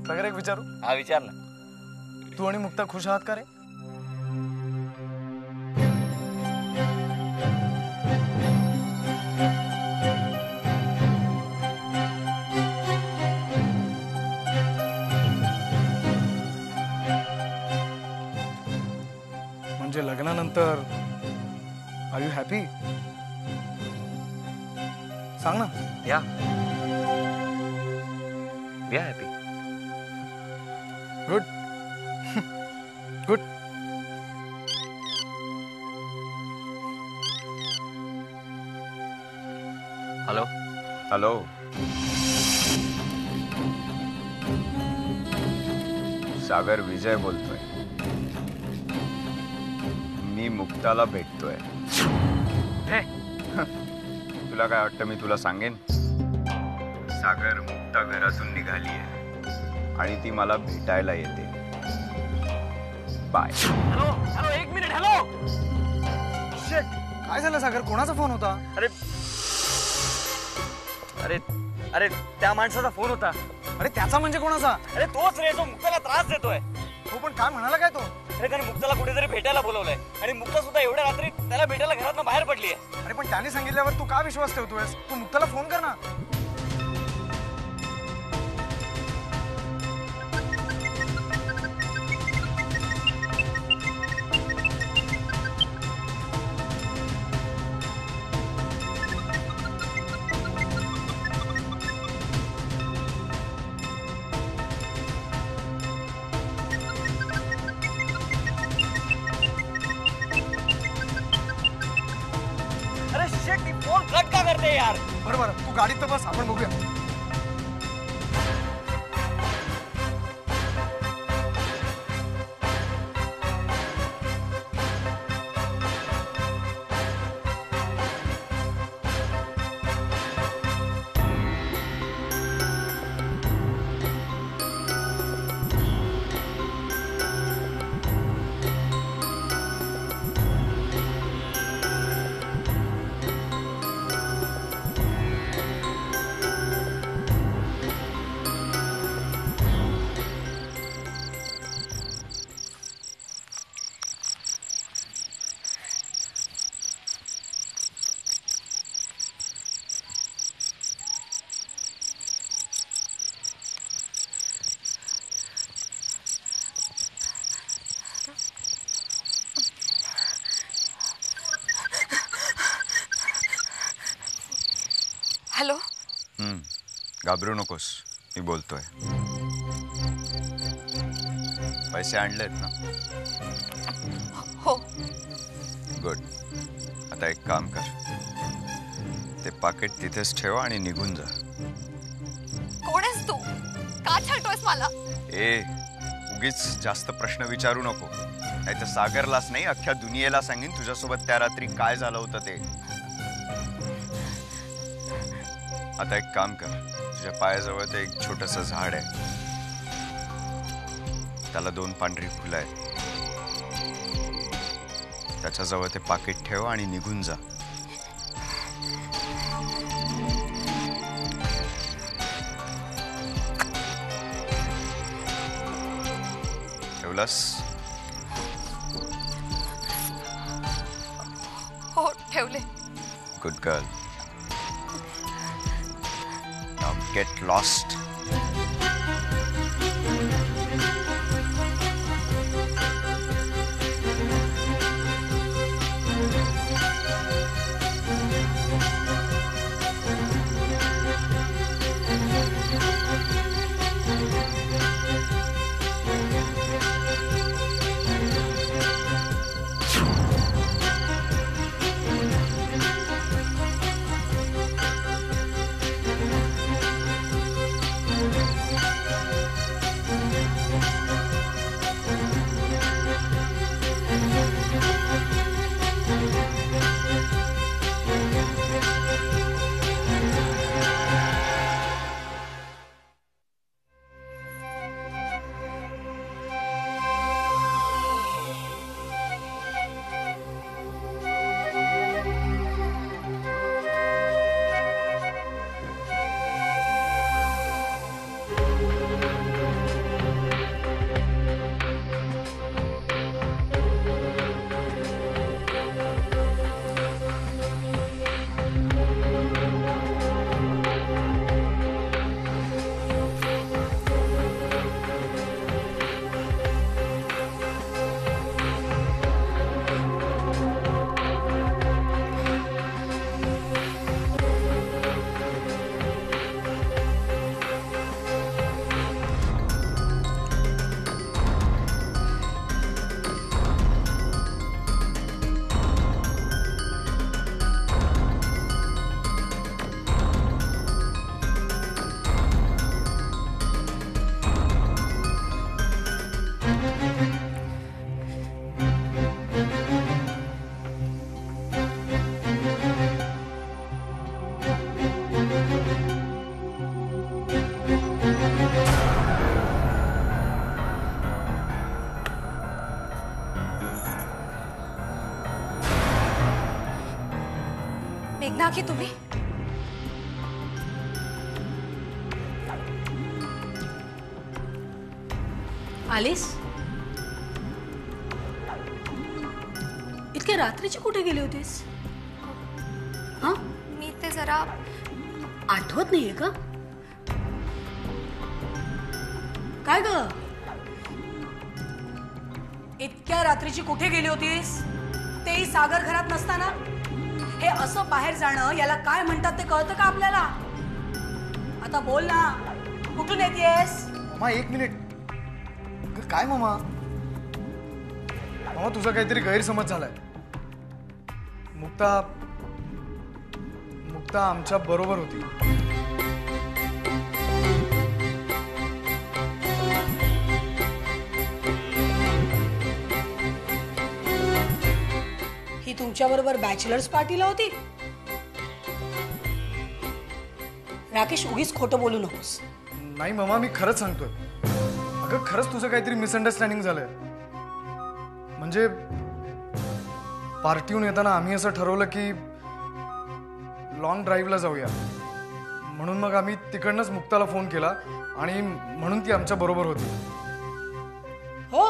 सागर एक विचारू? हा विचार ना. तू आणि मुक्ता खुश आहात का रे? म्हणजे लग्नानंतर आर यू हॅपी? सांग ना. Yeah we are happy. Good good. Hello. Hello. Sagar Vijay बोलतोय. मी मुक्ताला भेटतोय. तुला काय वाटतं मी तुला सांगेन? सागर मुक्ता घरातून निघाली आहे आणि ती मला भेटायला येते. Bye. Hello hello 1 minute. Hello. शेट, काय झालं सागर? कोणाचा फोन होता? अरे अरे अरे त्या माणसाचा फोन होता. अरे त्याचा म्हणजे कोणाचा? अरे तोच रे, जो मुक्ताला त्रास देतोय. हो पण काय म्हणाला काय तो? अरे त्याने मुक्ताला कुठेतरी भेटायला बोलवलंय आणि मुक्ता सुद्धा एवढ्या रात्री त्याला भेटायला घरातून बाहेर पडलीये. अरे पण त्याने सांगितल्यावर तू का विश्वास ठेवतोयस? तू मुक्ताला फोन कर ना. अरे शिट, ती फोन कट का करते यार? बरोबर, तू गाडीत तर बस, आपण बघूया. हॅलो. घाबरू नकोस, मी बोलतोय. पैसे आणलेत ना? हो. गुड. आता एक काम कर, ते पाकिट तिथेच ठेव आणि निघून जा. कोण आहेस तू? का छळतोयस मला? उगीच जास्त प्रश्न विचारू नको, नाही तर सागरलाच नाही अख्ख्या दुनियेला सांगेन तुझ्यासोबत त्या रात्री काय झालं होतं ते. आता एक काम कर, तुझ्या पायाजवळ ते एक छोटंसं झाड आहे, त्याला 2 पांढरी फुलं आहेत. त्याच्याजवळ ते पाकिट ठेव आणि निघून जा. ठेवलंस? हो ठेवले. Good girl. Now get lost. ना की तुम्ही आलीस? इतक्या रात्रीची कुठे गेली होतीस? हा, मी ते जरा आठवत नाहीये का? काय ग, इतक्या रात्रीची कुठे गेली होतीस? तेही सागर घरात नसताना? हे असं बाहेर जाणं याला काय म्हणतात ते कळतं का आपल्याला? आता बोल ना, कुठून येतेस? मामा एक मिनिट. काय मामा? मामा तुझा काहीतरी गैरसमज झालाय. मुक्ता मुक्ता आमच्या बरोबर होती. ही तुमच्या बरोबर बॅचलर्स पार्टीला होती? राकेश, उगीच खोटं बोलू नकोस. नाही मामा, मी खरंच सांगतोय. अगं खरंच तुझं काहीतरी मिसअंडरस्टँडिंग झालंय. म्हणजे पार्टीहून येताना आम्ही असं ठरवलं की लॉंग ड्राईव्हला जाऊया, म्हणून मग आम्ही तिकडनंच मुक्ताला फोन केला आणि म्हणून ती आमच्या बरोबर होती. हो,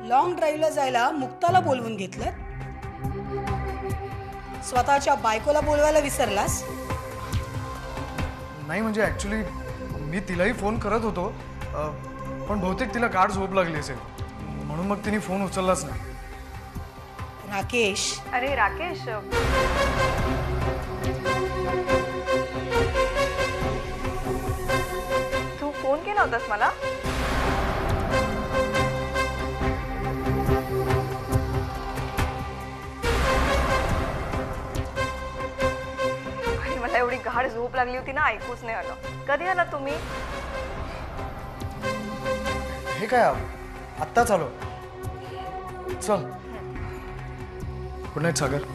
लॉंग ड्राईव्हला जायला मुक्ताला बोलवून घेतलं? स्वतःच्या बायकोला बोलवायला विसरलास? नाही म्हणजे ऍक्च्युली मी तिलाही फोन करत होतो, पण बहुतेक तिला गाढ झोप लागली असेल, म्हणून मग तिने फोन उचललाच नाही. राकेश, अरे राकेश, तू फोन केला होतास मला? आणि मला एवढी गाढ झोप लागली होती ना, ऐकूच नाही आलं. कधी आला तुम्ही? हे काय आत्ताच आलो. चल. गुड नाईट सागर.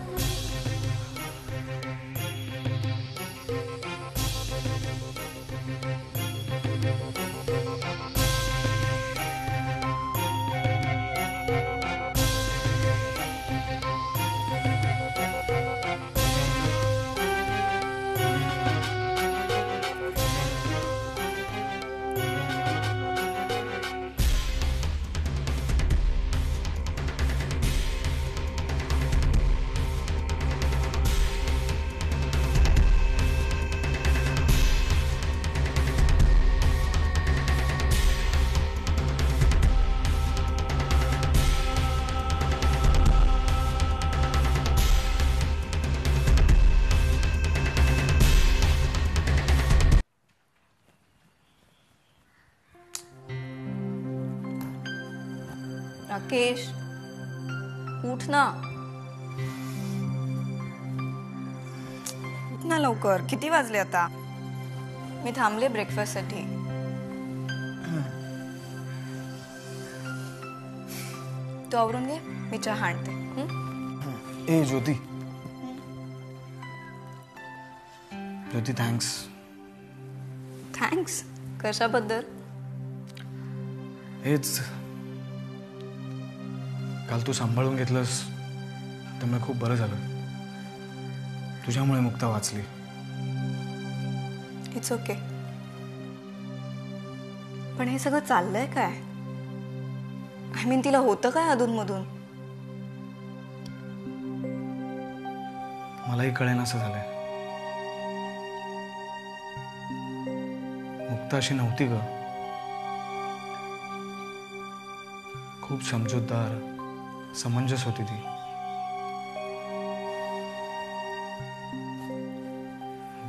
राकेश, उठ ना. उठ ना लवकर. किती वाजले आता? मी थांबले ब्रेकफास्टसाठी. तू आवरून घे, मी चहा आणते. ए ज्योती, ज्योती थँक्स. थँक्स? कशाबद्दल? हेच काल तू सांभाळून घेतलंस त्यामुळे खूप बरं झालं. तुझ्यामुळे मुक्ता वाचली. It's okay. पण हे सगळं चाललंय काय? आय मीन तिला होतं काय अधूनमधून? मलाही कळेन असं झालंय. मुक्ता अशी नव्हती ग. खूप समजूतदार, समंजस होती ती.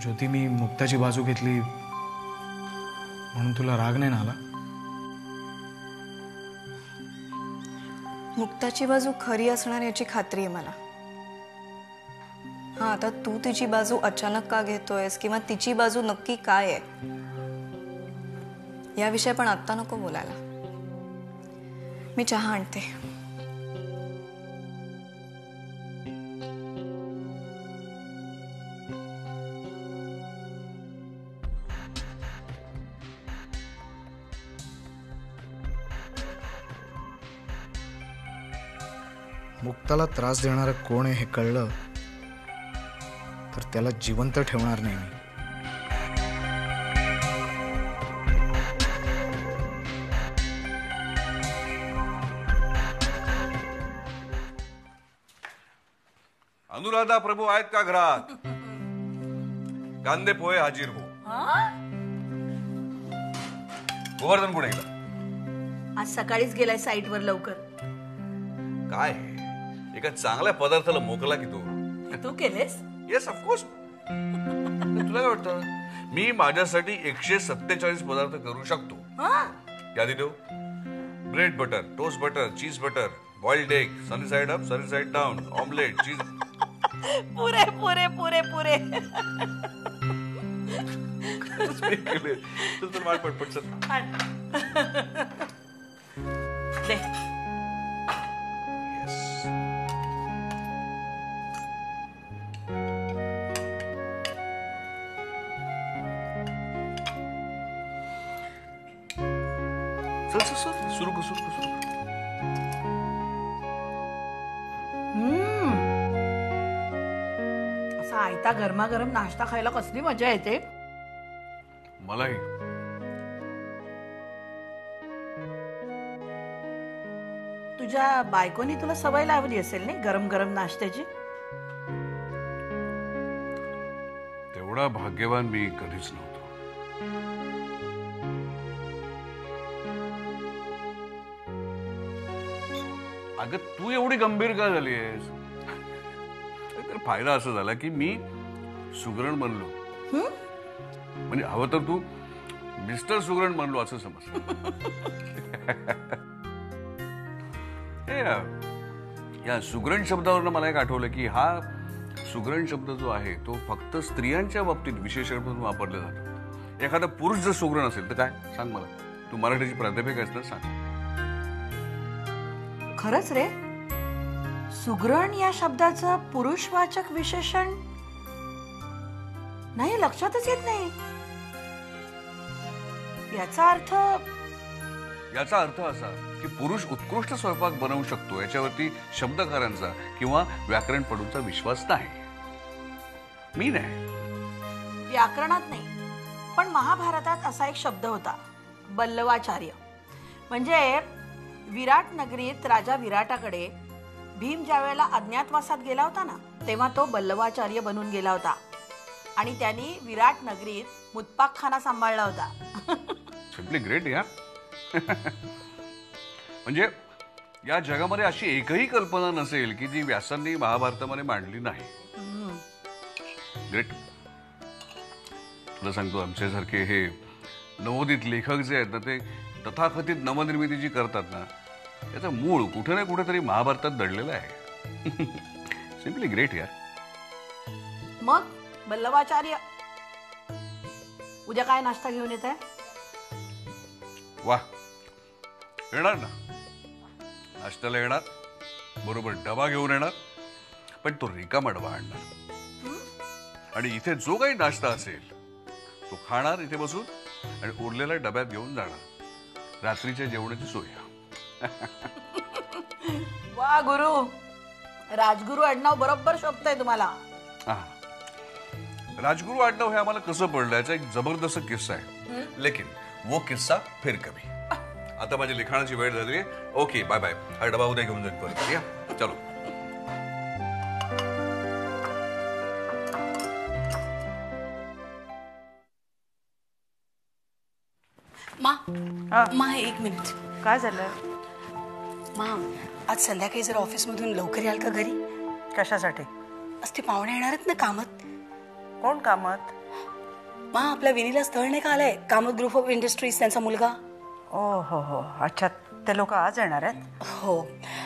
ज्योती, मी मुक्ताची बाजू घेतली म्हणून तुला राग नाही ना आला? मुक्ताची बाजू खरी असणार याची खात्री आहे मला. हा, आता तू तिची बाजू अचानक का घेतोयस किंवा तिची बाजू नक्की काय आहे याविषयी पण आत्ता नको बोलायला. मी चहा आणते. मुक्ताला त्रास देणारं कोण आहे हे कळलं त्याला जिवंत ठेवणार नाही मी. अनुराधा प्रभू आहेत का घरात? कांदे पोहे हाजीर हो. गोवर्धन कुठे गेला? आज सकाळीच गेलाय साईटवर लवकर. काय एका चांगल्या पदार्थाला मोकला की तू केलेस? Yes of course. तुला काय वाटतं मी माझ्यासाठी 147 पदार्थ करू शकतो? यादी देऊ. Bread butter, toast butter, cheese butter, boiled egg, sunny side up sunny side down, omelette, cheese. पुरे पुरे पुरे पुरे. चल वाट पटपट चल. दे. चल चल चल सुरू कर सुरू कर सुरू कर. असा आयता गरमागरम नाश्ता खायला कसली मजा येते. मलाही. तुझ्या बायकोनी तुला सवय लावली असेल नाही गरम गरम नाश्त्याची. तेवढा भाग्यवान मी कधीच नव्हतो. अगं तू एवढी गंभीर का झाली आहेस? तर फायदा असा झाला की मी सुगरण बनलो. म्हणजे हवं तर तू मिस्टर सुगरण बनलो असं समज. या सुगरण शब्दावरनं मला एक आठवलं की हा सुगरण शब्द जो आहे तो फक्त स्त्रियांच्या बाबतीत विशेषण म्हणून वापरला जातो. एखादा पुरुष जर सुगरण असेल तर काय सांग मला. तू मराठीची प्राध्यापिका आहेस ना, सांग. खरंच रे, सुगरण या शब्दाचं पुरुषवाचक विशेषण नाही, लक्षातच येत नाही. याचा अर्थ असा की पुरुष उत्कृष्ट स्वयंपाक बनवू शकतो याच्यावरती शब्दकारांचा किंवा व्याकरणपटूंचा विश्वास नाही. मी नाही. व्याकरणात नाही, पण महाभारतात असा एक शब्द होता, बल्लवाचार्य. म्हणजे विराट नगरीत राजा विराटाकडे भीम ज्या वेळेला अज्ञातवासात गेला होता ना, तेव्हा तो बल्लवाचार्य बनून गेला होता आणि त्यांनी विराट नगरीत मुत्पाकखाना सांभाळला होता. सिम्पली ग्रेट या. म्हणजे या जगामध्ये अशी एकही कल्पना नसेल की जी व्यासांनी महाभारतामध्ये मांडली नाही. ग्रेट. तुला सांगतो, आमच्यासारखे हे नवोदित लेखक जे आहेत ना, ते तथाकथित नवनिर्मिती जी करतात ना, त्याचं मूळ कुठे ना कुठेतरी महाभारतात दडलेलं आहे. सिम्पली ग्रेट यार. मग बल्लवाचार्य उद्या काय नाश्ता घेऊन येत आहे? वा, येणार ना. नाश्त्याला येणार, बरोबर डबा घेऊन येणार, पण तो रिकामा डबा आणणार. आणि इथे जो काही नाश्ता असेल तो खाणार इथे बसून आणि उरलेल्या डब्यात घेऊन जाणार. रात्रीच्या जेवणाची सोय. वा गुरु, राजगुरु आडनाव बरोबर शोभतंय तुम्हाला. राजगुरु आडनाव हे आम्हाला कसं पडलं याचा एक जबरदस्त किस्सा आहे. लेकिन वो किस्सा फिर कभी. आता माझी लिखाणाची वेळ झाली. Okay, bye bye. हा डबा उद्या घेऊन जाईल परत. या चलो. मा एक मिनिट. काय झालं? मा, आज संध्याकाळी जर ऑफिसमधून लवकर याल का घरी? कशासाठी? आज ते पाहुणे येणार आहेत ना कामत. कोण कामत? मा, आपल्या विनीला स्थळ नाही का आलंय, कामत ग्रुप ऑफ इंडस्ट्रीज, त्यांचा मुलगा. ओ हो हो, अच्छा, ते लोक आज येणार आहेत? हो,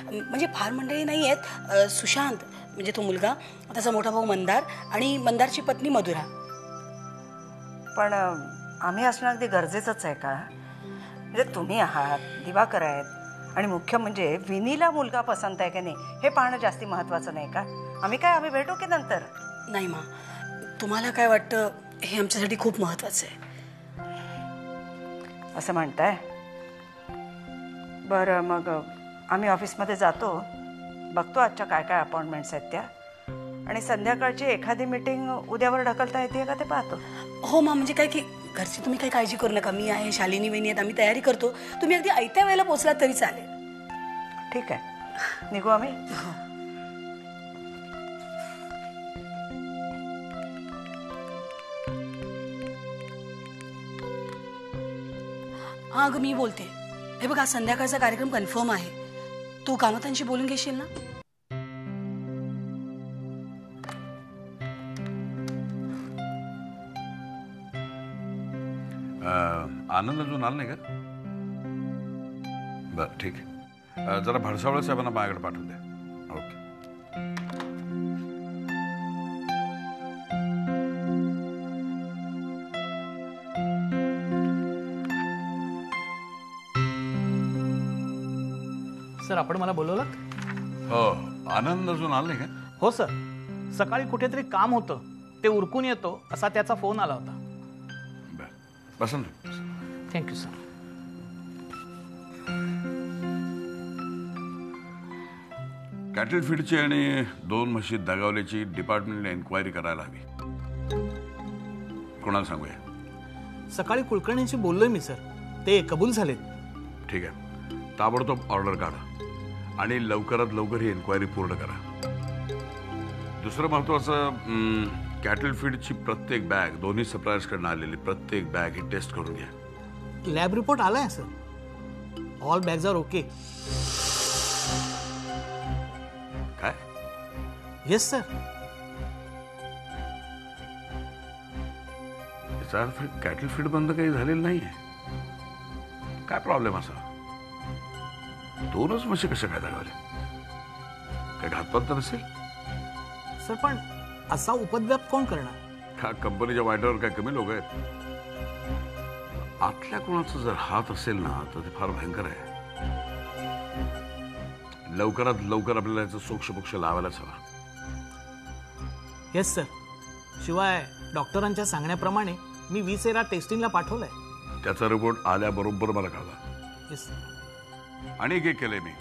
म्हणजे फार मंडळी नाही आहेत. सुशांत म्हणजे तो मुलगा, त्याचा मोठा भाऊ मंदार आणि मंदारची पत्नी मधुरा. पण आम्ही असणं अगदी गरजेचंच आहे का? म्हणजे तुम्ही आहात, दिवाकर आहेत, आणि मुख्य म्हणजे विनीला मुलगा पसंत आहे की नाही हे पाहणं जास्ती महत्वाचं नाही का? आम्ही भेटू की नंतर? नाही मा, तुम्हाला काय वाटतं हे आमच्यासाठी खूप महत्वाचं आहे. असं म्हणताय? बरं, मग आम्ही ऑफिसमध्ये जातो, बघतो आजच्या काय काय अपॉइंटमेंट्स आहेत त्या, आणि संध्याकाळची एखादी मीटिंग उद्यावर ढकलता येते का ते पाहतो. हो मा, म्हणजे काय की घरची तुम्ही काही काळजी करू नका. मी आहे, शालिनी वहिनी आहेत, आम्ही तयारी करतो. तुम्ही अगदी आयत्या वेळेला पोहोचलात तरी चालेल. ठीक आहे, निघू आम्ही. हा अगं मी बोलते. हे बघ, आज संध्याकाळचा कार्यक्रम कन्फर्म आहे. तू कामतांशी बोलून घेशील ना? आनंद अजून आला नाही का? बरं ठीक आहे. जरा भडसावळे साहेबांना माझ्याकडे पाठवून द्या. ओके. सर, आपण मला बोलवलं? हो, आनंद अजून आला नाही का? हो सर, सकाळी कुठेतरी काम होतं, ते उरकून येतो असा त्याचा फोन आला होता. बरं, बसा ना. Thank you sir. कॅटल फीडची आणि 2 म्हशी दगावल्याची डिपार्टमेंटने एन्क्वायरी करायला हवी. कोणाला सांगूया? सकाळी कुलकर्णींशी बोललोय मी सर, ते कबूल झालेत. ठीक आहे, ताबडतोब ऑर्डर काढा आणि लवकरात लवकर ही एन्क्वायरी पूर्ण करा. दुसरं महत्वाचं, कॅटल फीडची प्रत्येक बॅग, दोन्ही सप्लायर्सकडनं आलेली प्रत्येक बॅग ही टेस्ट करून घ्या. लॅब रिपोर्ट आलाय sir. All bags are okay. काय? Yes sir. याचा अर्थ कॅटल फीड बंद काही झालेलं नाहीये. काय प्रॉब्लेम असा? 2च म्हशी कशा काय दगावल्या? काय घातपात तर नसेल? सर, पण असा उपद्व्याप कोण करणार? का कंपनीच्या वाट्यावर काय कमी लोक आहेत? आतल्या कोणाचा जर हात असेल ना तर ते फार भयंकर आहे. लवकरात लवकर आपल्याला याचा सोक्षमोक्ष लावायलाच हवा. Yes sir. शिवाय डॉक्टरांच्या सांगण्याप्रमाणे मी विसेरा टेस्टिंगला पाठवलंय. त्याचा रिपोर्ट आल्याबरोबर मला कळवा. Yes sir. आणि एक केलंय मी.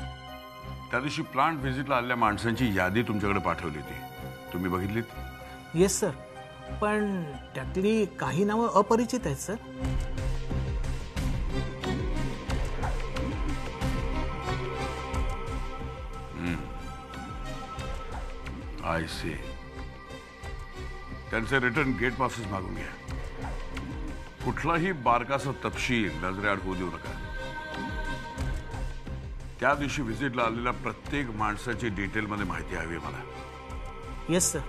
त्या दिवशी प्लांट व्हिजिटला आलेल्या माणसांची यादी तुमच्याकडे पाठवली होती, तुम्ही बघितलीत? येस सर, पण त्यातली काही नावं अपरिचित आहेत सर. I see. त्यांचे रिटर्न गेट पासेस मागून घ्या. कुठलाही बारकासा तपशील नजरेआड होऊ देऊ नका. त्या दिवशी व्हिजिटला आलेल्या प्रत्येक माणसाची डिटेलमध्ये माहिती हवी मला. Yes sir.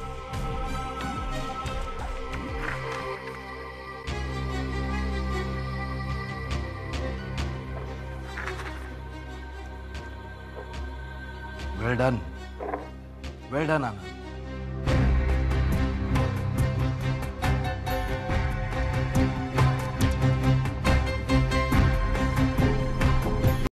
Well done, well done आनंद.